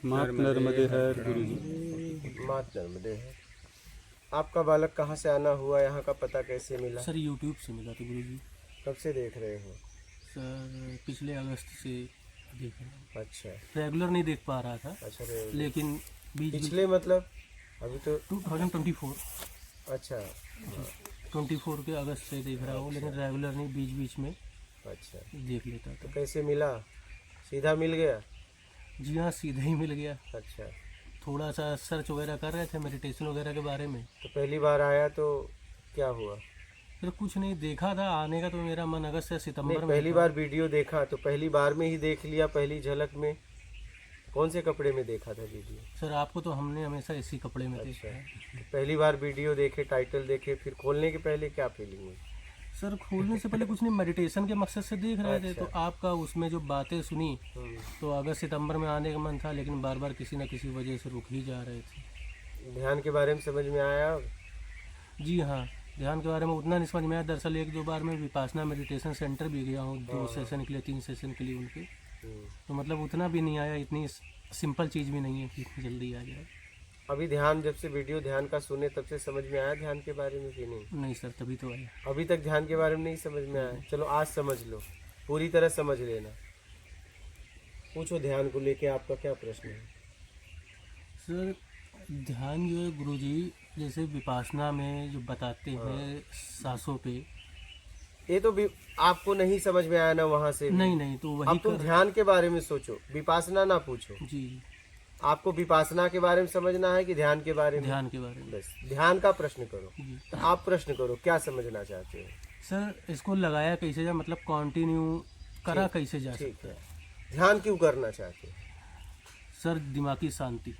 मात नर्मदे हर गुरुजी। मात नर्मदे है। आपका बालक कहाँ से आना हुआ, यहाँ का पता कैसे मिला? सर यूट्यूब से मिला था गुरुजी। कब से देख रहे हो? सर पिछले अगस्त से देख रहा हूँ। अच्छा रेगुलर नहीं देख पा रहा था, अच्छा। रे लेकिन बीच पिछले मतलब अभी तो 2024 अच्छा 24 के अगस्त से देख रहा हूँ, लेकिन रेगुलर नहीं, बीच बीच में अच्छा। देख लेता तो था। कैसे मिला? सीधा मिल गया? जी हाँ, सीधा ही मिल गया। अच्छा। थोड़ा सा सर्च वगैरह कर रहे थे मेडिटेशन वगैरह के बारे में। तो पहली बार आया तो क्या हुआ? फिर कुछ नहीं देखा था, आने का तो मेरा मन अगस्त या सितंबर नहीं, में पहली था। बार वीडियो देखा तो पहली बार में ही देख लिया, पहली झलक में? कौन से कपड़े में देखा था वीडियो? सर आपको तो हमने हमेशा इसी कपड़े में देखा है। तो पहली बार वीडियो देखे, टाइटल देखे, फिर खोलने के पहले क्या फीलिंग हुई? सर खोलने से पहले कुछ नहीं, मेडिटेशन के मकसद से देख रहे थे। अच्छा। तो आपका उसमें जो बातें सुनी तो अगस्त सितंबर में आने का मन था, लेकिन बार बार किसी न किसी वजह से रुक ही जा रहे थे। ध्यान के बारे में समझ में आया? जी हाँ, ध्यान के बारे में उतना नहीं समझ में आया। दरअसल एक दो बार मैं विपासना मेडिटेशन सेंटर भी गया हूँ, 2 सेशन के लिए, 3 सेशन के लिए उनके। तो मतलब उतना भी नहीं आया, इतनी सिंपल चीज़ भी नहीं है कि इतनी जल्दी आ जाए। अभी ध्यान, जब से वीडियो ध्यान का सुने तब से समझ में आया ध्यान के बारे में कि नहीं? नहीं सर, तभी तो आया। अभी तक ध्यान के बारे में नहीं समझ में आया? चलो आज समझ लो, पूरी तरह समझ लेना। पूछो ध्यान को लेके आपका क्या प्रश्न है? सर ध्यान जो है गुरुजी, जैसे विपासना में जो बताते हैं सांसों पे, ये तो भी आपको नहीं समझ में आया ना वहाँ से भी? नहीं तो वही अब तुम ध्यान के बारे में सोचो, विपासना ना पूछो। जी, आपको विपासना के बारे में समझना है कि ध्यान के बारे में? ध्यान के बारे में। बस ध्यान का प्रश्न करो। जी तो आप प्रश्न करो, क्या समझना चाहते हो? सर, इसको लगाया कैसे जाए, मतलब कंटिन्यू करा कैसे जा ठीक सकता है। है? ध्यान क्यों करना चाहते हो? सर दिमागी शांति।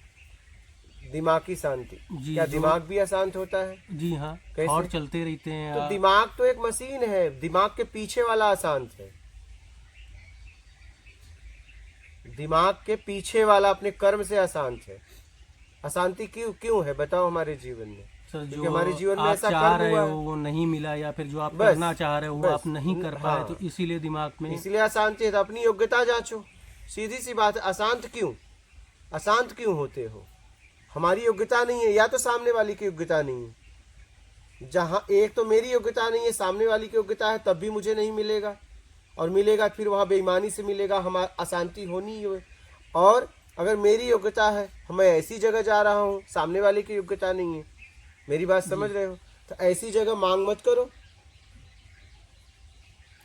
दिमागी शांति। जी, क्या जो- दिमाग भी अशांत होता है? जी हाँ, कैसे? और चलते रहते हैं। तो दिमाग तो एक मशीन है, दिमाग के पीछे वाला अशांत है। दिमाग के पीछे वाला अपने कर्म से अशांत है। अशांति क्यों क्यों है बताओ हमारे जीवन में? सर क्योंकि जो हमारे जीवन में आप ऐसा चाह कर्म रहे हुआ हो है। वो नहीं मिला, या फिर जो आप बस, करना चाह रहे हो वो बस। आप नहीं कर पाए, हाँ। तो इसीलिए दिमाग में। इसलिए अशांति है। तो अपनी योग्यता जांचो, सीधी सी बात है। अशांत क्यों, अशांत क्यों होते हो? हमारी योग्यता नहीं है, या तो सामने वाली की योग्यता नहीं है। जहाँ एक तो मेरी योग्यता नहीं है, सामने वाली की योग्यता है, तब भी मुझे नहीं मिलेगा। और मिलेगा फिर वहाँ बेईमानी से मिलेगा, हमारी अशांति होनी ही है। और अगर मेरी योग्यता है, मैं ऐसी जगह जा रहा हूँ, सामने वाले की योग्यता नहीं है, मेरी बात समझ रहे हो? तो ऐसी जगह मांग मत करो।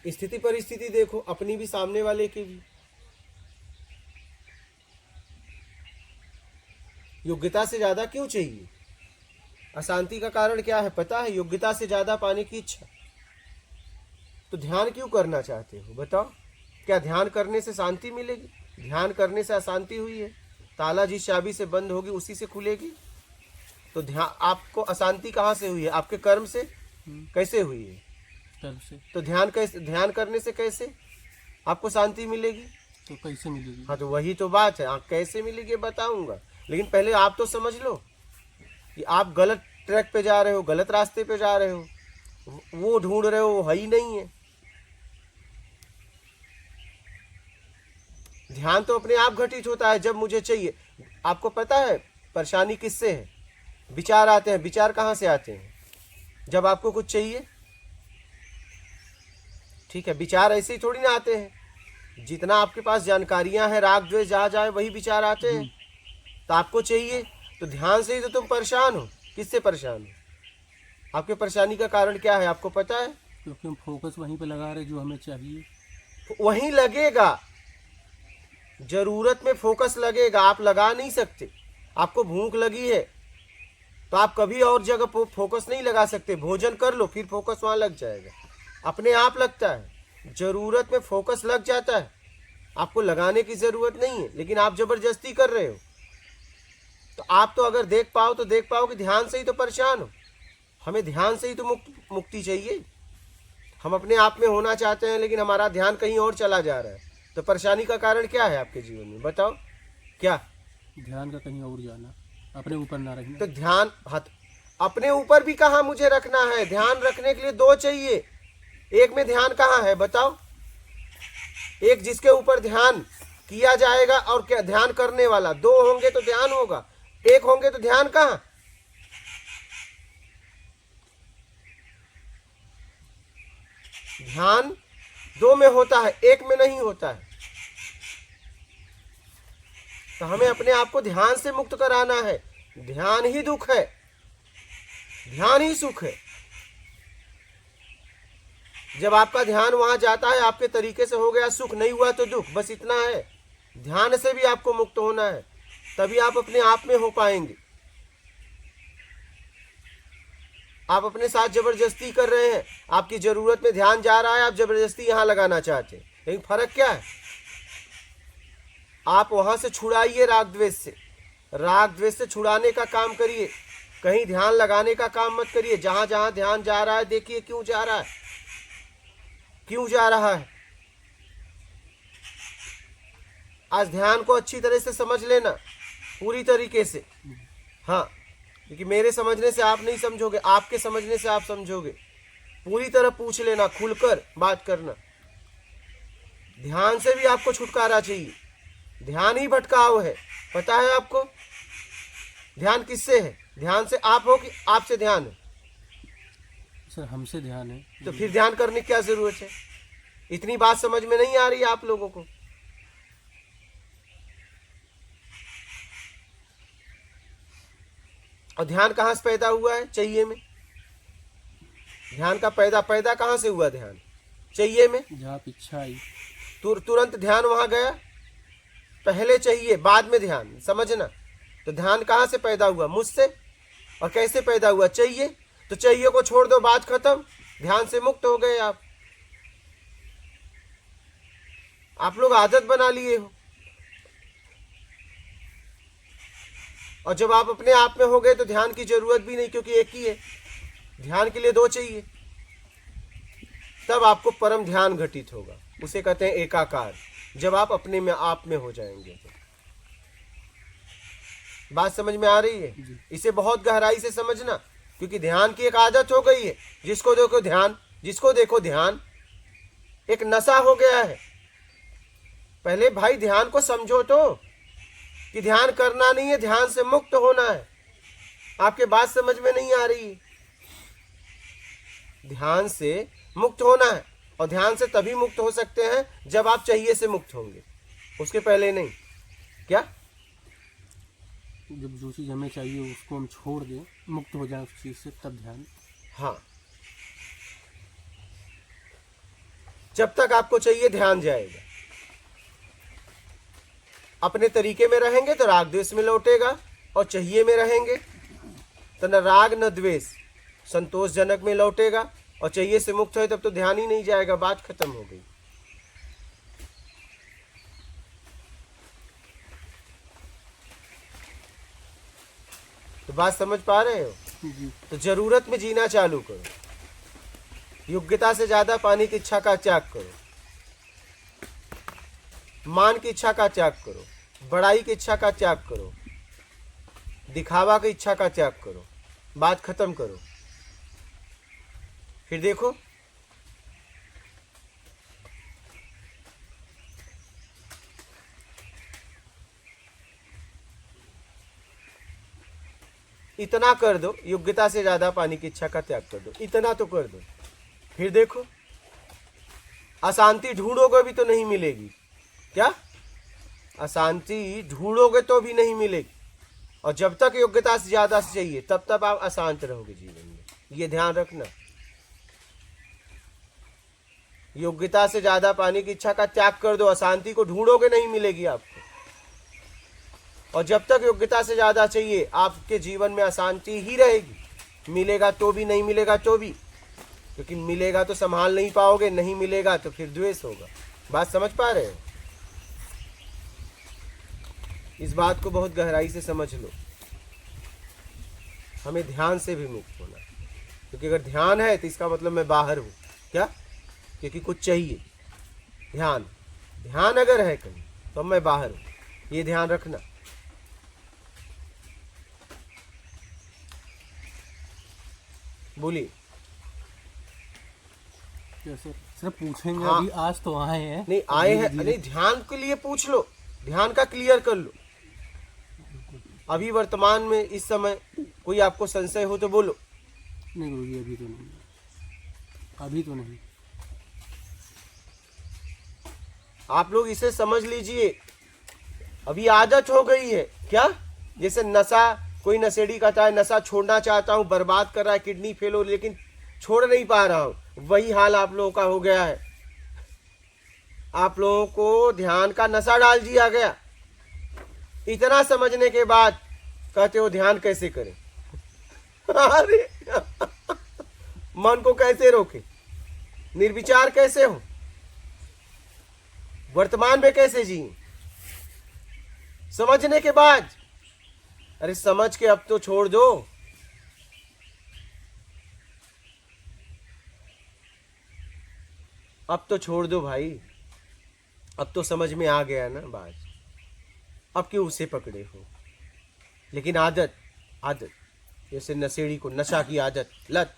स्थिति परिस्थिति देखो, अपनी भी सामने वाले की भी। योग्यता से ज्यादा क्यों चाहिए? अशांति का कारण क्या है पता है? योग्यता से ज्यादा पाने की इच्छा। तो ध्यान क्यों करना चाहते हो बताओ? क्या ध्यान करने से शांति मिलेगी? ध्यान करने से अशांति हुई है। ताला जिस चाबी से बंद होगी उसी से खुलेगी। तो ध्यान, आपको अशांति कहाँ से हुई है? आपके कर्म से। कैसे हुई है? कर्म से। तो ध्यान कैसे, ध्यान करने से कैसे आपको शांति मिलेगी? तो कैसे मिलेगी? हाँ, तो वही तो बात है। आप कैसे मिलेगी बताऊंगा, लेकिन पहले आप तो समझ लो कि आप गलत ट्रैक पे जा रहे हो, गलत रास्ते पे जा रहे हो। वो ढूंढ रहे हो, वो है ही नहीं है। ध्यान तो अपने आप घटित होता है जब मुझे चाहिए। आपको पता है परेशानी किससे है? विचार आते हैं। विचार कहाँ से आते हैं? जब आपको कुछ चाहिए। ठीक है, विचार ऐसे ही थोड़ी ना आते हैं। जितना आपके पास जानकारियां हैं, राग द्वेष जहाँ जाए वही विचार आते हैं। तो आपको चाहिए, तो ध्यान से ही तो तुम परेशान हो। किससे परेशान हो? आपके परेशानी का कारण क्या है आपको पता है? क्योंकि हम फोकस वहीं पे लगा रहे जो हमें चाहिए। वहीं लगेगा, जरूरत में फोकस लगेगा, आप लगा नहीं सकते। आपको भूख लगी है तो आप कभी और जगह फोकस नहीं लगा सकते। भोजन कर लो फिर फोकस वहां लग जाएगा, अपने आप लगता है। जरूरत में फोकस लग जाता है, आपको लगाने की जरूरत नहीं है, लेकिन आप जबरदस्ती कर रहे हो। तो आप तो अगर देख पाओ तो देख पाओ कि ध्यान से ही तो परेशान हो। हमें ध्यान से ही तो मुक्ति चाहिए। हम अपने आप में होना चाहते हैं, लेकिन हमारा ध्यान कहीं और चला जा रहा है। तो परेशानी का कारण क्या है आपके जीवन में बताओ? क्या? ध्यान का कहीं और जाना, अपने ऊपर ना रखना। तो ध्यान अपने ऊपर भी कहाँ मुझे रखना है? ध्यान रखने के लिए दो चाहिए। एक में ध्यान कहाँ है बताओ? एक जिसके ऊपर ध्यान किया जाएगा और क्या ध्यान करने वाला। दो होंगे तो ध्यान होगा, एक होंगे तो ध्यान कहाँ। ध्यान दो में होता है, एक में नहीं होता है। तो हमें अपने आप को ध्यान से मुक्त कराना है। ध्यान ही दुख है, ध्यान ही सुख है। जब आपका ध्यान वहां जाता है, आपके तरीके से हो गया सुख, नहीं हुआ तो दुख, बस इतना है। ध्यान से भी आपको मुक्त होना है, तभी आप अपने आप में हो पाएंगे। आप अपने साथ जबरदस्ती कर रहे हैं, आपकी जरूरत में ध्यान जा रहा है, आप जबरदस्ती यहां लगाना चाहते हैं, लेकिन फर्क क्या है। आप वहां से छुड़ाइए राग द्वेष से, राग द्वेष से छुड़ाने का काम करिए, कहीं ध्यान लगाने का काम मत करिए। जहां जहां ध्यान जा रहा है देखिए क्यों जा रहा है, क्यों जा रहा है। आज ध्यान को अच्छी तरह से समझ लेना, पूरी तरीके से। हाँ, क्योंकि मेरे समझने से आप नहीं समझोगे, आपके समझने से आप समझोगे। पूरी तरह पूछ लेना, खुलकर बात करना। ध्यान से भी आपको छुटकारा चाहिए, ध्यान ही भटकाव है। पता है आपको ध्यान किससे है? ध्यान से आप हो कि आपसे ध्यान है? सर हमसे ध्यान है। तो फिर ध्यान करने की क्या जरूरत है? इतनी बात समझ में नहीं आ रही है आप लोगों को? और ध्यान कहां से पैदा हुआ है? चाहिए में। ध्यान का पैदा कहां से हुआ? ध्यान चाहिए में, जहाँ आप इच्छा आई तुरंत ध्यान वहां गया। पहले चाहिए बाद में ध्यान, समझना। तो ध्यान कहां से पैदा हुआ? मुझसे। और कैसे पैदा हुआ? चाहिए। तो चाहिए को छोड़ दो, बात खत्म, ध्यान से मुक्त हो गए आप। आप लोग आदत बना लिए हो, और जब आप अपने आप में हो गए तो ध्यान की जरूरत भी नहीं, क्योंकि एक ही है। ध्यान के लिए दो चाहिए, तब आपको परम ध्यान घटित होगा। उसे कहते हैं एकाकार, जब आप अपने में आप में हो जाएंगे तो। बात समझ में आ रही है? इसे बहुत गहराई से समझना, क्योंकि ध्यान की एक आदत हो गई है। जिसको देखो ध्यान, जिसको देखो ध्यान, एक नशा हो गया है। पहले भाई ध्यान को समझो तो, कि ध्यान करना नहीं है, ध्यान से मुक्त होना है। आपके बात समझ में नहीं आ रही है। ध्यान से मुक्त होना है, और ध्यान से तभी मुक्त हो सकते हैं जब आप चाहिए से मुक्त होंगे, उसके पहले नहीं। क्या? जब जो चीज़ हमें चाहिए उसको हम छोड़ दें, मुक्त हो जाए उस चीज़ से, तब ध्यान। हाँ, जब तक आपको चाहिए ध्यान जाएगा। अपने तरीके में रहेंगे तो राग द्वेष में लौटेगा, और चाहिए में रहेंगे तो न राग न द्वेष, संतोषजनक में लौटेगा। और चाहिए से मुक्त है तब तो ध्यान ही नहीं जाएगा, बात खत्म हो गई। तो बात समझ पा रहे हो? तो जरूरत में जीना चालू करो, योग्यता से ज्यादा पाने की इच्छा का त्याग करो, मान की इच्छा का त्याग करो, बड़ाई की इच्छा का त्याग करो, दिखावा की इच्छा का त्याग करो, बात खत्म करो। फिर देखो, इतना कर दो, योग्यता से ज्यादा पाने की इच्छा का त्याग कर दो, इतना तो कर दो। फिर देखो, अशांति ढूंढोगे भी तो नहीं मिलेगी। क्या? अशांति ढूंढोगे तो भी नहीं मिलेगी। और जब तक योग्यता से ज्यादा से चाहिए, तब तक आप अशांत रहोगे जीवन में, ये ध्यान रखना। योग्यता से ज्यादा पाने की इच्छा का त्याग कर दो, अशांति को ढूंढोगे नहीं मिलेगी आपको। और जब तक योग्यता से ज्यादा चाहिए, आपके जीवन में अशांति ही रहेगी। मिलेगा तो भी, नहीं मिलेगा तो भी, क्योंकि मिलेगा तो संभाल नहीं पाओगे, नहीं मिलेगा तो फिर द्वेष होगा। बात समझ पा रहे हो? इस बात को बहुत गहराई से समझ लो। हमें ध्यान से भी मुक्त होना, क्योंकि अगर ध्यान है तो इसका मतलब मैं बाहर हूं। क्या? क्योंकि कुछ चाहिए। ध्यान अगर है कहीं तो मैं बाहर हूं, ये ध्यान रखना। बोलिए। सर पूछेंगे हाँ। अभी, आज तो आए हैं। नहीं आए हैं, नहीं ध्यान के लिए पूछ लो। ध्यान का क्लियर कर लो। अभी वर्तमान में इस समय कोई आपको संशय हो तो बोलो। नहीं गुरुजी, अभी तो नहीं, अभी तो नहीं। आप लोग इसे समझ लीजिए, अभी आदत हो गई है क्या। जैसे नशा, कोई नशेड़ी कहता है नशा छोड़ना चाहता हूं, बर्बाद कर रहा है, किडनी फेल हो लेकिन छोड़ नहीं पा रहा हूं, वही हाल आप लोगों का हो गया है। आप लोगों को ध्यान का नशा डाल दिया गया। इतना समझने के बाद कहते हो ध्यान कैसे करें। अरे मन को कैसे रोके, निर्विचार कैसे हो, वर्तमान में कैसे जिए, समझने के बाद। अरे समझ के अब तो छोड़ दो। अब तो छोड़ दो भाई, अब तो समझ में आ गया ना बात, अब क्यों उसे पकड़े हो। लेकिन आदत, आदत जैसे नशेड़ी को नशा की आदत, लत,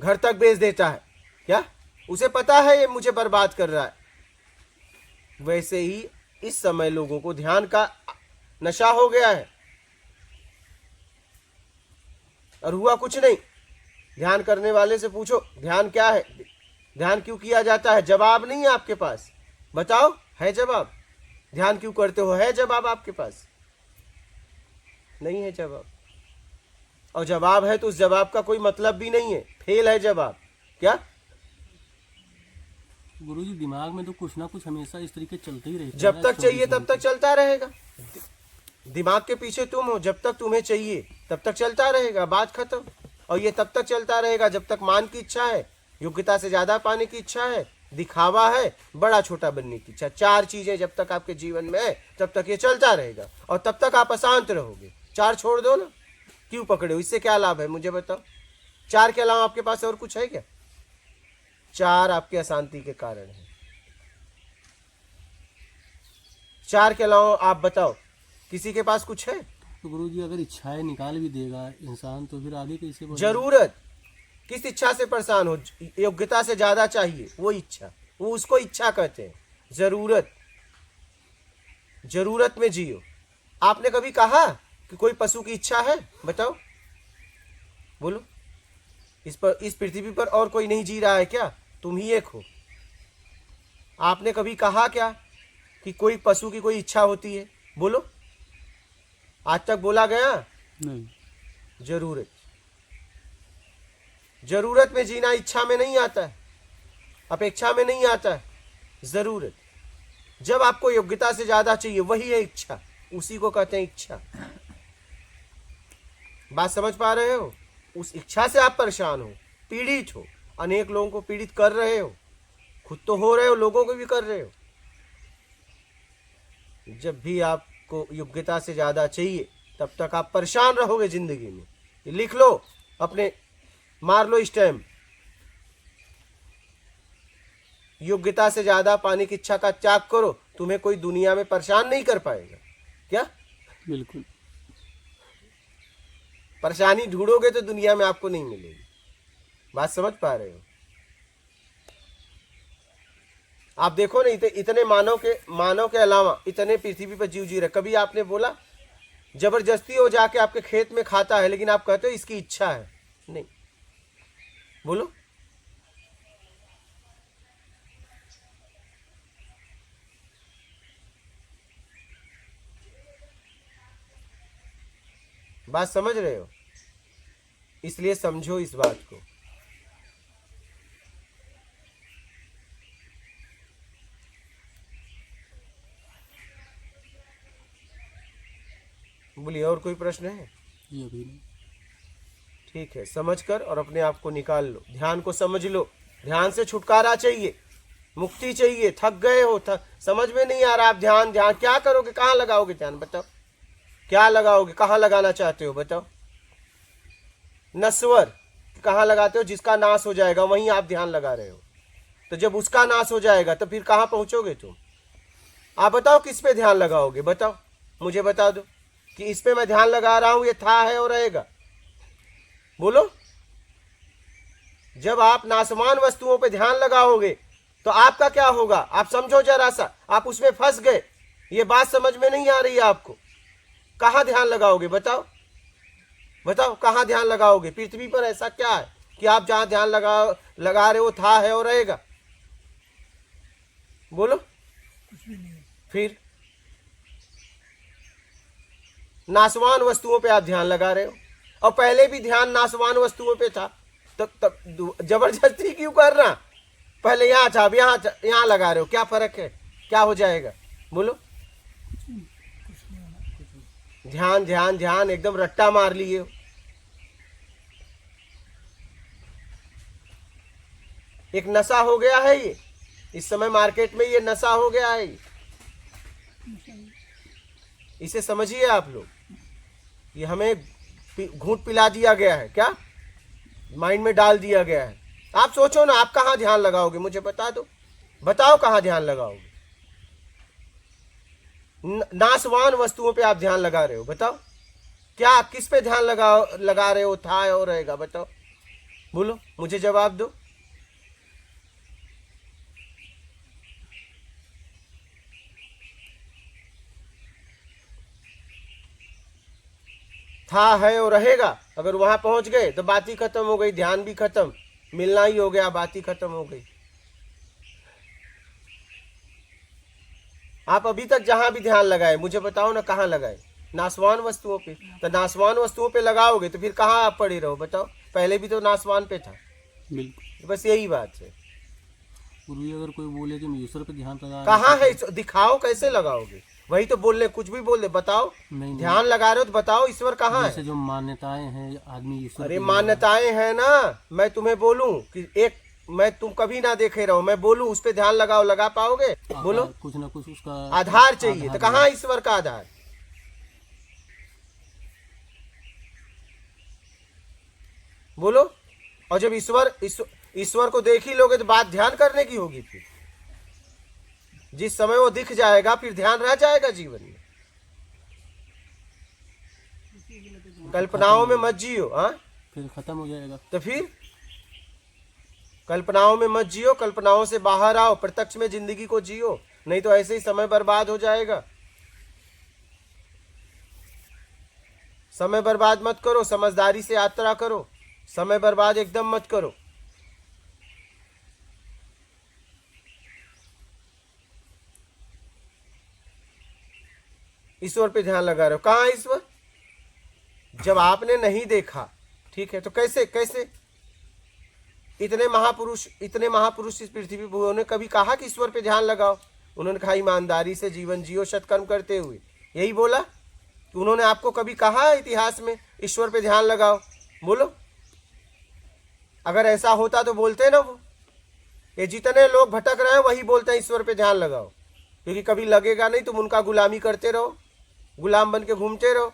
घर तक बेच देता है क्या, उसे पता है ये मुझे बर्बाद कर रहा है। वैसे ही इस समय लोगों को ध्यान का नशा हो गया है और हुआ कुछ नहीं। ध्यान करने वाले से पूछो ध्यान क्या है, ध्यान क्यों किया जाता है, जवाब नहीं है आपके पास। बताओ, है जवाब? ध्यान क्यों करते हो, है जवाब आपके पास? नहीं है जवाब। और जवाब है तो उस जवाब का कोई मतलब भी नहीं है, फेल है जवाब। क्या गुरुजी, दिमाग में तो कुछ ना कुछ हमेशा इस तरीके चलते ही रहता है। जब तक चाहिए तब तक चलता रहेगा। दिमाग के पीछे तुम हो, जब तक तुम्हें चाहिए तब तक चलता रहेगा, बात खत्म। और ये तब तक चलता रहेगा जब तक मान की इच्छा है, योग्यता से ज्यादा पाने की इच्छा है, दिखावा है, बड़ा छोटा बनने की इच्छा। चार चीजें जब तक आपके जीवन में है तब तक ये चलता रहेगा और तब तक आप अशांत रहोगे। चार छोड़ दो ना, क्यों पकड़े हो, इससे क्या लाभ है मुझे बताओ। चार के अलावा आपके पास और कुछ है क्या? चार आपके अशांति के कारण है। चार के अलावा आप बताओ किसी के पास कुछ है? तो गुरुजी, अगर इच्छाएं निकाल भी देगा इंसान तो फिर आगे कैसे बढ़ेगा? जरूरत, किस इच्छा से परेशान हो, योग्यता से ज्यादा चाहिए, वो इच्छा, वो उसको इच्छा कहते हैं। जरूरत, जरूरत में जियो। आपने कभी कहा कि कोई पशु की इच्छा है? बताओ, बोलो। इस पृथ्वी पर और कोई नहीं जी रहा है क्या? तुम ही एक हो। आपने कभी कहा क्या कि कोई पशु की कोई इच्छा होती है? बोलो, आज तक बोला गया? नहीं। जरूरत, जरूरत में जीना इच्छा में नहीं आता है, अपेक्षा में नहीं आता है। जरूरत, जब आपको योग्यता से ज्यादा चाहिए वही है इच्छा, उसी को कहते हैं इच्छा। बात समझ पा रहे हो? उस इच्छा से आप परेशान हो, पीड़ित हो, अनेक लोगों को पीड़ित कर रहे हो, खुद तो हो रहे हो, लोगों को भी कर रहे हो। जब भी आपको योग्यता से ज्यादा चाहिए तब तक आप परेशान रहोगे जिंदगी में। लिख लो, अपने मार लो स्टैम्प। योग्यता से ज्यादा पाने की इच्छा का त्याग करो, तुम्हें कोई दुनिया में परेशान नहीं कर पाएगा। क्या? बिल्कुल। परेशानी ढूंढोगे तो दुनिया में आपको नहीं मिलेगी। बात समझ पा रहे हो? आप देखो ना, इतने मानव के अलावा इतने पृथ्वी पर जीव जी रहे। कभी आपने बोला जबरदस्ती हो जाके आपके खेत में खाता है, लेकिन आप कहते हो इसकी इच्छा है? नहीं। बोलो, बात समझ रहे हो? इसलिए समझो इस बात को। बोलिए, और कोई प्रश्न है? जी अभी नहीं। ठीक है, समझ कर और अपने आप को निकाल लो, ध्यान को समझ लो। ध्यान से छुटकारा चाहिए, मुक्ति चाहिए। थक गए हो, समझ में नहीं आ रहा, आप ध्यान ध्यान क्या करोगे, कहाँ लगाओगे ध्यान? बताओ, क्या लगाओगे, कहाँ लगाना चाहते हो? बताओ। नश्वर कहाँ लगाते हो? जिसका नाश हो जाएगा वहीं आप ध्यान लगा रहे हो। तो जब उसका नाश हो जाएगा तो फिर कहाँ पहुंचोगे तुम? आप बताओ, किस पे ध्यान लगाओगे? बताओ, मुझे बता दो कि इस पे मैं ध्यान लगा रहा हूं, ये था, है और रहेगा। बोलो। जब आप नासमान वस्तुओं पे ध्यान लगाओगे तो आपका क्या होगा? आप समझो जरा सा, आप उसमें फंस गए, ये बात समझ में नहीं आ रही है आपको? कहाँ ध्यान लगाओगे बताओ? बताओ कहाँ ध्यान लगाओगे? पृथ्वी पर ऐसा क्या है कि आप जहां ध्यान लगा रहे हो था, है और रहेगा? बोलो। फिर नाशवान वस्तुओं पे आप ध्यान लगा रहे हो, और पहले भी ध्यान नाशवान वस्तुओं पे था, तब जबरदस्ती क्यों करना? पहले यहाँ था, अब यहाँ लगा रहे हो, क्या फर्क है? क्या हो जाएगा? बोलो। ध्यान ध्यान ध्यान एकदम रट्टा मार लिए हो। एक नशा हो गया है ये, इस समय मार्केट में ये नशा हो गया है ये। इसे समझिए आप लोग, ये हमें घूंट पिला दिया गया है, क्या माइंड में डाल दिया गया है। आप सोचो ना, आप कहाँ ध्यान लगाओगे? मुझे बता दो, बताओ कहाँ ध्यान लगाओगे? नाशवान वस्तुओं पे आप ध्यान लगा रहे हो, बताओ। क्या किस पे ध्यान लगा रहे हो? था और रहेगा, बताओ, बोलो, मुझे जवाब दो। था, है और रहेगा, अगर वहां पहुंच गए तो बात ही खत्म हो गई, ध्यान भी खत्म, मिलना ही हो गया, बात ही खत्म हो गई। आप अभी तक जहां भी ध्यान लगाए, मुझे बताओ ना, कहाँ लगाए? नाशवान वस्तुओं पे। तो नाशवान वस्तुओं पे लगाओगे तो फिर कहाँ आप पड़े रहो? बताओ। पहले भी तो नाशवान पे था। बिल्कुल। बस यही बात है। गुरुजी अगर कोई बोले कि मैं ईश्वर पे ध्यान लगा कहाँ है? दिखाओ, कैसे लगाओगे? वही तो बोल रहे, कुछ भी बोल रहे, बताओ। नहीं, ध्यान लगा रहे हो तो बताओ, ईश्वर कहाँ है? जैसे जो मान्यताएं हैं आदमी ईश्वर अरे पे मान्यताएं हैं ना, मैं तुम्हें बोलूं कि एक, मैं तुम कभी ना देखे रहो, मैं बोलूं उस पे ध्यान लगाओ, लगा पाओगे? बोलो। कुछ ना कुछ उसका आधार चाहिए, तो कहाँ ईश्वर का आधार? बोलो। और जब ईश्वर को देख ही लोगे तो बात ध्यान करने की होगी। फिर जिस समय वो दिख जाएगा फिर ध्यान रह जाएगा जीवन में। कल्पनाओं में मत जियो, हाँ, फिर खत्म हो जाएगा। तो फिर कल्पनाओं में मत जियो, कल्पनाओं से बाहर आओ, प्रत्यक्ष में जिंदगी को जियो, नहीं तो ऐसे ही समय बर्बाद हो जाएगा। समय बर्बाद मत करो, समझदारी से यात्रा करो, समय बर्बाद एकदम मत करो। ईश्वर पे ध्यान लगा रहे हो, कहाँ ईश्वर? जब आपने नहीं देखा, ठीक है, तो कैसे इतने महापुरुष इस पृथ्वी पर, उन्होंने कभी कहा कि ईश्वर पे ध्यान लगाओ? उन्होंने कहा ईमानदारी से जीवन जियो, सत्कर्म करते हुए, यही बोला। कि उन्होंने आपको कभी कहा इतिहास में ईश्वर पे ध्यान लगाओ? बोलो। अगर ऐसा होता तो बोलते ना वो। ये जितने लोग भटक रहे हैं वही बोलते हैं ईश्वर पे ध्यान लगाओ, क्योंकि कभी लगेगा नहीं, तुम उनका गुलामी करते रहो, गुलाम बन के घूमते रहो।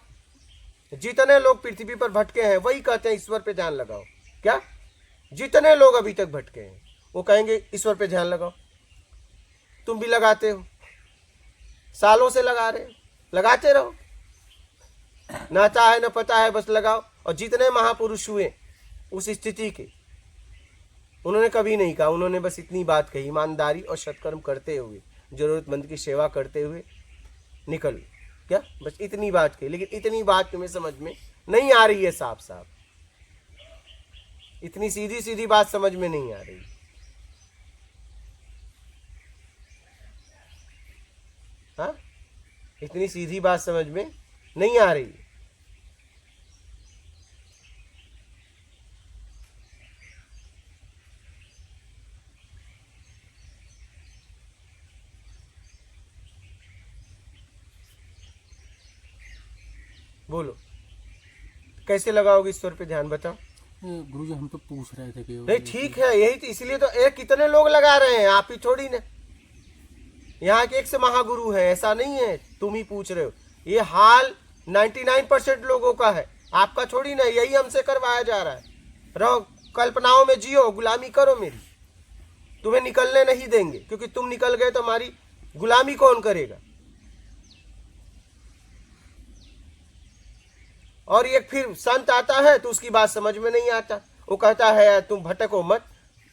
जितने लोग पृथ्वी पर भटके हैं वही कहते हैं ईश्वर पे ध्यान लगाओ। क्या? जितने लोग अभी तक भटके हैं वो कहेंगे ईश्वर पे ध्यान लगाओ। तुम भी लगाते हो, सालों से लगा रहे हो, लगाते रहो, न आता है न पता है, बस लगाओ। और जितने महापुरुष हुए उस स्थिति के, उन्होंने कभी नहीं कहा, उन्होंने बस इतनी बात कही, ईमानदारी और सत्कर्म करते हुए, जरूरतमंद की सेवा करते हुए निकल। क्या? बस इतनी बात कही। लेकिन इतनी बात तुम्हें समझ में नहीं आ रही है, साफ साफ इतनी सीधी सीधी बात समझ में नहीं आ रही। हाँ, इतनी सीधी बात समझ में नहीं आ रही। बोलो, कैसे लगाओगे ईश्वर पे ध्यान? बताओ। गुरुजी हम तो पूछ रहे थे कि नहीं, ठीक है, यही तो, इसलिए तो एक कितने लोग लगा रहे हैं, आप ही थोड़ी ना। यहाँ के एक से महागुरु है, ऐसा नहीं है तुम ही पूछ रहे हो। ये हाल 99% लोगों का है, आपका थोड़ी ना। यही हमसे करवाया जा रहा है। रहो कल्पनाओं में जियो, गुलामी करो मेरी, तुम्हें निकलने नहीं देंगे, क्योंकि तुम निकल गए तो हमारी गुलामी कौन करेगा? और एक फिर संत आता है तो उसकी बात समझ में नहीं आता, वो कहता है तुम भटको मत,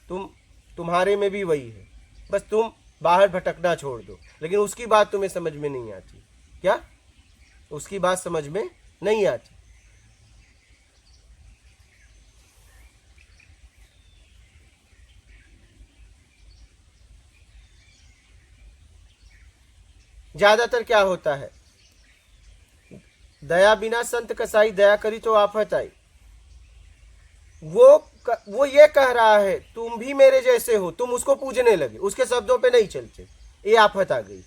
तुम्हारे में भी वही है, बस तुम बाहर भटकना छोड़ दो। लेकिन उसकी बात तुम्हें समझ में नहीं आती। क्या? उसकी बात समझ में नहीं आती। ज्यादातर क्या होता है, दया बिना संत कसाई, दया करी तो आफत आई। वो ये कह रहा है तुम भी मेरे जैसे हो, तुम उसको पूजने लगे, उसके शब्दों पे नहीं चलते, ये आफत आ गई।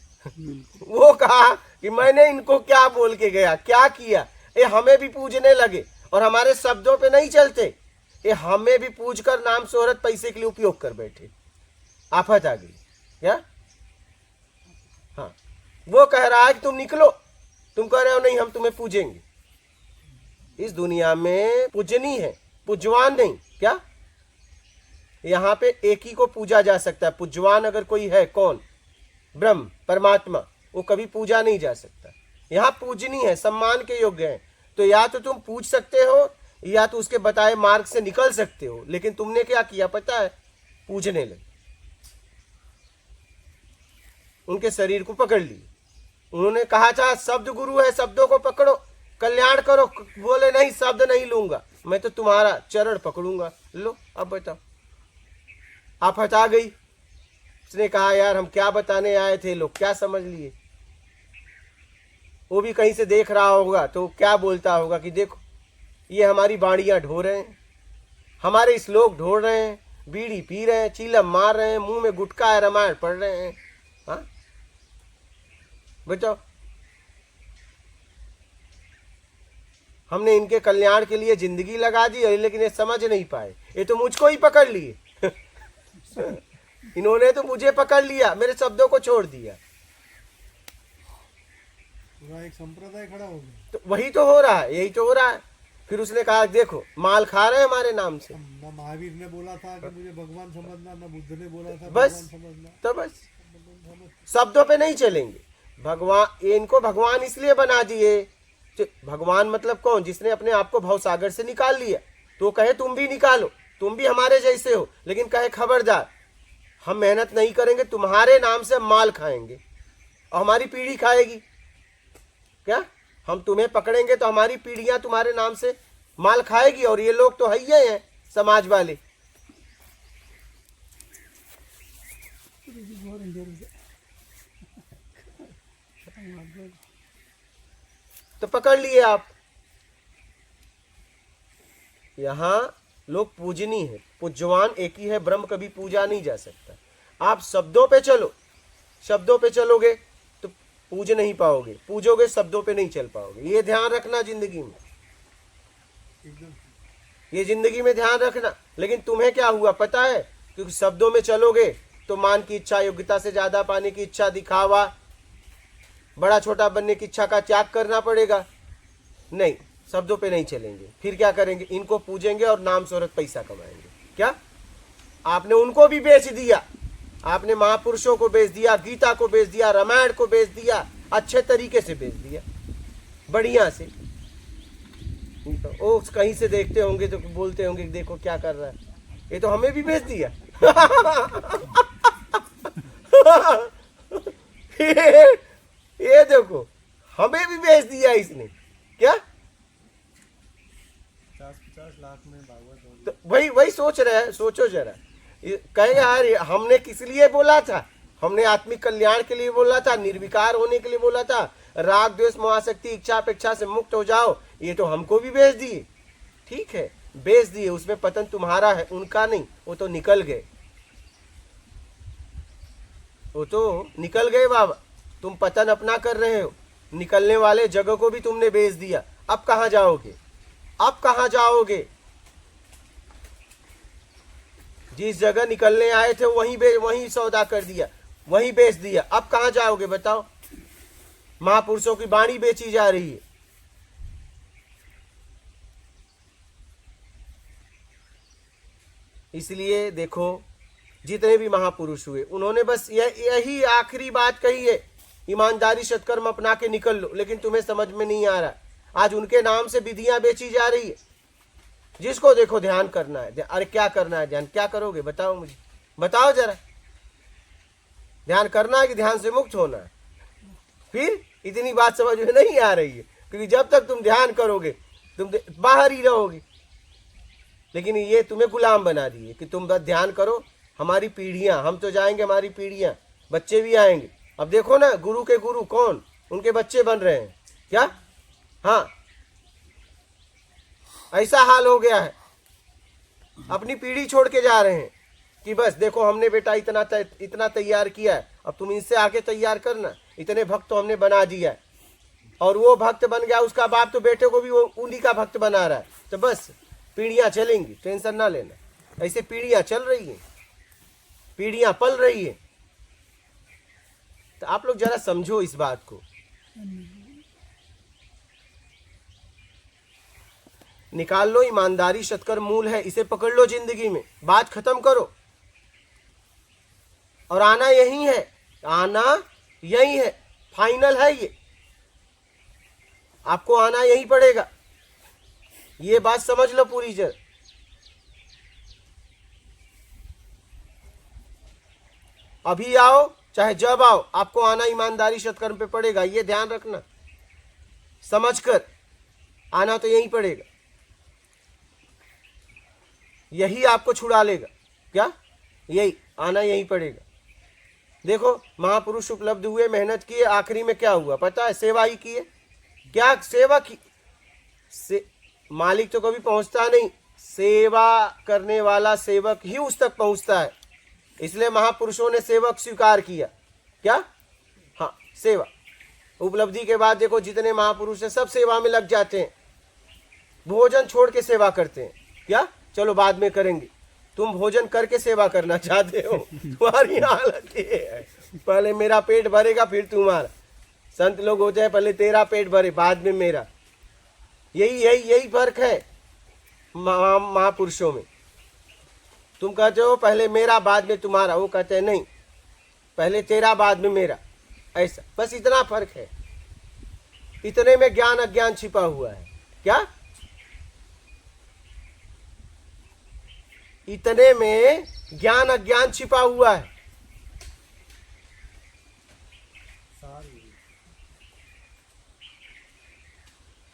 वो कहा कि मैंने इनको क्या बोल के गया, क्या किया, ये हमें भी पूजने लगे और हमारे शब्दों पे नहीं चलते, ये हमें भी पूज कर नाम शोहरत पैसे के लिए उपयोग कर बैठे। आफत आ गई। क्या? हाँ, वो कह रहा है कि तुम निकलो, तुम कह रहे हो नहीं हम तुम्हें पूजेंगे। इस दुनिया में पूजनी है, पूजवान नहीं। क्या? यहाँ पे एक ही को पूजा जा सकता है, पूजवान अगर कोई है, कौन? ब्रह्म, परमात्मा, वो कभी पूजा नहीं जा सकता। यहाँ पूजनी है, सम्मान के योग्य है, तो या तो तुम पूज सकते हो या तो उसके बताए मार्ग से निकल सकते हो। लेकिन तुमने क्या किया पता है? पूजने लगे, उनके शरीर को पकड़ लिए। उन्होंने कहा था शब्द गुरु है, शब्दों को पकड़ो, कल्याण करो। बोले नहीं, शब्द नहीं लूंगा, मैं तो तुम्हारा चरण पकड़ूंगा। लो अब बताओ, आफत आ गई। उसने कहा यार हम क्या बताने आए थे, लोग क्या समझ लिए। वो भी कहीं से देख रहा होगा तो क्या बोलता होगा कि देखो ये हमारी बाड़ियां ढो रहे हैं, हमारे श्लोक ढो रहे हैं, बीड़ी पी रहे हैं, चीलम मार रहे हैं, मुंह में गुटखा है, रामायण पढ़ रहे हैं। हाँ बताओ, हमने इनके कल्याण के लिए जिंदगी लगा दी, लेकिन ये समझ नहीं पाए, ये तो मुझको ही पकड़ लिए। इन्होंने तो मुझे पकड़ लिया, मेरे शब्दों को छोड़ दिया। पूरा एक संप्रदाय खड़ा हो गया। तो वही तो हो रहा है, यही तो हो रहा है। फिर उसने कहा देखो माल खा रहे हैं हमारे नाम से। ना महावीर ने बोला था कि मुझे भगवान समझना, ना बुद्ध ने बोला था बस भगवान समझना। तो बस शब्दों पे नहीं चलेंगे। भगवान, इनको भगवान इसलिए बना दिए, भगवान मतलब कौन? जिसने अपने आप को भवसागर से निकाल लिया। तो कहे तुम भी निकालो, तुम भी हमारे जैसे हो, लेकिन कहे खबरदार हम मेहनत नहीं करेंगे, तुम्हारे नाम से माल खाएंगे और हमारी पीढ़ी खाएगी। क्या? हम तुम्हें पकड़ेंगे तो हमारी पीढ़ियां तुम्हारे नाम से माल खाएगी। और ये लोग तो है ही हैं समाज वाले। तो पकड़ लिए आप। यहां लोग पूजनी है, पूज्यवान एक ही है, ब्रह्म कभी पूजा नहीं जा सकता। आप शब्दों पे चलो, शब्दों पे चलोगे तो पूज नहीं पाओगे, पूजोगे शब्दों पे नहीं चल पाओगे। ये ध्यान रखना जिंदगी में, ये जिंदगी में ध्यान रखना। लेकिन तुम्हें क्या हुआ पता है? क्योंकि शब्दों में चलोगे तो मान की इच्छा, योग्यता से ज्यादा पाने की इच्छा, दिखावा, बड़ा छोटा बनने की इच्छा का त्याग करना पड़ेगा। नहीं, शब्दों पे नहीं चलेंगे। फिर क्या करेंगे? इनको पूजेंगे और नाम शोहरत पैसा कमाएंगे। क्या? आपने उनको भी बेच दिया, आपने महापुरुषों को बेच दिया, गीता को बेच दिया, रामायण को बेच दिया, अच्छे तरीके से बेच दिया, बढ़िया से। ओ कहीं से देखते होंगे तो बोलते होंगे देखो क्या कर रहा है, ये तो हमें भी बेच दिया। ये देखो हमें भी बेच दिया इसने। क्या? 50-50 लाख में भागवत हो। तो वही सोच रहे हैं। सोचो जरा, कहेंगे यार हमने किस लिए बोला था? हमने आत्मिक कल्याण के लिए बोला था, निर्विकार होने के लिए बोला था, राग द्वेष मोहाशक्ति इच्छा अपेक्षा से मुक्त हो जाओ। ये तो हमको भी बेच दिए। ठीक है, बेच दिए, उसमें पतन तुम्हारा है, उनका नहीं। वो तो निकल गए, वो तो निकल गए बाबा। तुम पतन अपना कर रहे हो, निकलने वाले जगह को भी तुमने बेच दिया। अब कहाँ जाओगे? अब कहाँ जाओगे? जिस जगह निकलने आए थे वहीं सौदा कर दिया, वहीं बेच दिया। अब कहाँ जाओगे बताओ? महापुरुषों की वाणी बेची जा रही है। इसलिए देखो जितने भी महापुरुष हुए उन्होंने बस यही आखिरी बात कही है, ईमानदारी सत्कर्म अपना के निकल लो। लेकिन तुम्हें समझ में नहीं आ रहा, आज उनके नाम से विधियां बेची जा रही है। जिसको देखो ध्यान करना है। अरे क्या करना है ध्यान? क्या करोगे बताओ मुझे, बताओ जरा। ध्यान करना है कि ध्यान से मुक्त होना है। फिर इतनी बात समझ में नहीं आ रही है, क्योंकि जब तक तुम ध्यान करोगे तुम बाहर ही रहोगे। लेकिन ये तुम्हें गुलाम बना दिए कि तुम बस ध्यान करो। हमारी पीढ़ियां, हम तो जाएंगे, हमारी पीढ़ियां, बच्चे भी आएंगे। अब देखो ना, गुरु के गुरु कौन, उनके बच्चे बन रहे हैं क्या? हाँ, ऐसा हाल हो गया है। अपनी पीढ़ी छोड़ के जा रहे हैं कि बस देखो हमने बेटा इतना तैयार किया है, अब तुम इनसे आगे तैयार करना। इतने भक्त तो हमने बना दिया है, और वो भक्त बन गया, उसका बाप तो बेटे को भी वो उन्हीं का भक्त बना रहा है। तो बस पीढ़ियां चलेंगी, टेंशन ना लेना। ऐसे पीढ़ियां चल रही हैं, पीढ़ियां पल रही है। तो आप लोग जरा समझो इस बात को। निकाल लो, ईमानदारी शतकर्म मूल है, इसे पकड़ लो जिंदगी में, बात खत्म करो। और आना यही है, आना यही है, फाइनल है ये, आपको आना यही पड़ेगा। ये बात समझ लो पूरी जर। अभी आओ चाहे जब आओ, आपको आना ईमानदारी सत्कर्म पे पड़ेगा, ये ध्यान रखना। समझकर आना तो यही पड़ेगा, यही आपको छुड़ा लेगा। क्या? यही आना यही पड़ेगा। देखो महापुरुष उपलब्ध हुए, मेहनत किए, आखिरी में क्या हुआ पता है? सेवा ही की है। क्या सेवा की? मालिक तो कभी पहुंचता नहीं, सेवा करने वाला सेवक ही उस तक पहुंचता है। इसलिए महापुरुषों ने सेवक स्वीकार किया। क्या? हाँ, सेवा। उपलब्धि के बाद देखो जितने महापुरुष हैं सब सेवा में लग जाते हैं, भोजन छोड़ के सेवा करते हैं। क्या? चलो बाद में करेंगे। तुम भोजन करके सेवा करना चाहते हो, तुम्हारी हालत ये है। पहले मेरा पेट भरेगा फिर तुम्हारा। संत लोग होते हैं पहले तेरा पेट भरे बाद में मेरा। यही फर्क है महापुरुषों में। तुम कहते हो पहले मेरा बाद में तुम्हारा, वो कहते हैं नहीं, पहले तेरा बाद में मेरा। ऐसा बस इतना फर्क है। इतने में ज्ञान अज्ञान छिपा हुआ है। क्या? इतने में ज्ञान अज्ञान छिपा हुआ है।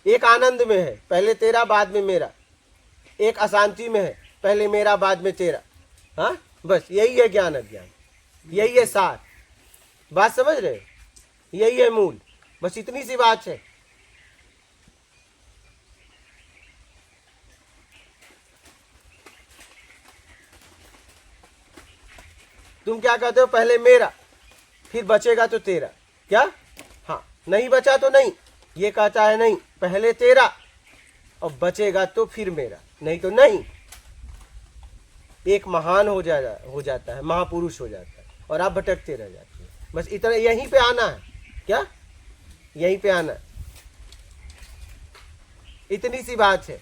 एक आनंद में है, पहले तेरा बाद में मेरा। एक अशांति में है, पहले मेरा बाद में तेरा। हाँ, बस यही है ज्ञान अज्ञान, यही है सार। बात समझ रहे? यही है मूल, बस इतनी सी बात है। तुम क्या कहते हो? पहले मेरा फिर बचेगा तो तेरा। क्या? हाँ, नहीं बचा तो नहीं। ये कहता है नहीं, पहले तेरा और बचेगा तो फिर मेरा, नहीं तो नहीं। एक महान हो जाता है, महापुरुष हो जाता है, और आप भटकते रह जाते हैं। बस इतना, यहीं पे आना है। क्या? यहीं पे आना है। इतनी सी बात है।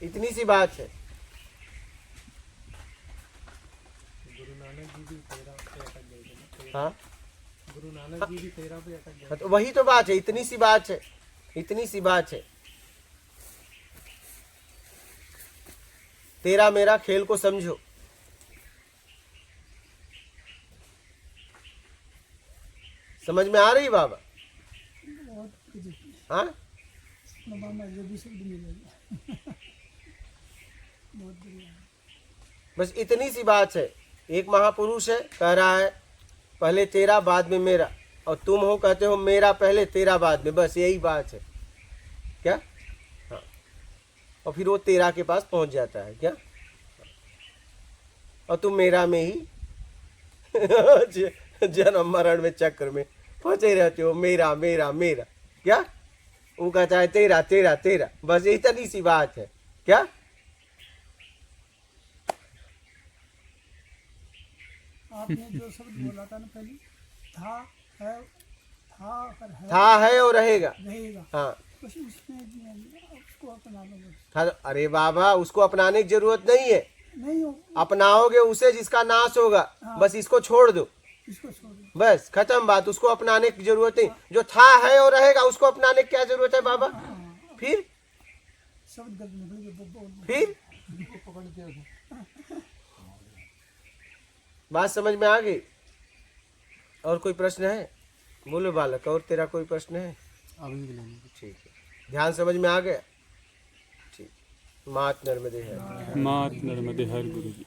इतनी सी बात है। गुरु नानक जी भी 13 पे अटक गए थे। हाँ, गुरु नानक जी भी 13 पे अटक गए। तो वही तो बात है, इतनी सी बात है, इतनी सी बात है। तेरा मेरा खेल को समझो। समझ में आ रही बाबा? हाँ, बस इतनी सी बात है। एक महापुरुष है, कह रहा है पहले तेरा बाद में मेरा, और तुम हो कहते हो मेरा पहले तेरा बाद में। बस यही बात है। क्या? हाँ, और फिर वो तेरा के पास पहुंच जाता है। क्या? और तुम मेरा में ही जन्म मरण में चक्र में फंसे रहते हो, मेरा मेरा मेरा। क्या? वो कहता है तेरा तेरा तेरा। बस इतनी सी बात है। क्या? आपने जो शब्द बोला था ना पहले, था है और रहेगा। रहेगा। हाँ, उसमें उसको अपना लो। हाँ, अरे बाबा उसको अपनाने की जरूरत नहीं है। नहीं हो, अपनाओगे उसे जिसका नाश होगा। हाँ। बस इसको छोड़ दो, इसको छोड़ दो। बस खत्म बात। उसको अपनाने की जरूरत नहीं। जो था है और रहेगा उसको अपनाने की क्या जरूरत है बाबा? फिर शब्द गलत निकल गए, फिर पकड़ के उठा। बात समझ में आ गई? और कोई प्रश्न है? बोलो बालक, और तेरा कोई प्रश्न है? अभी भी लेंगे। ठीक है, ध्यान समझ में आ गया? ठीक। मात नर्मदे है। मात नर्मदे हर गुरु जी।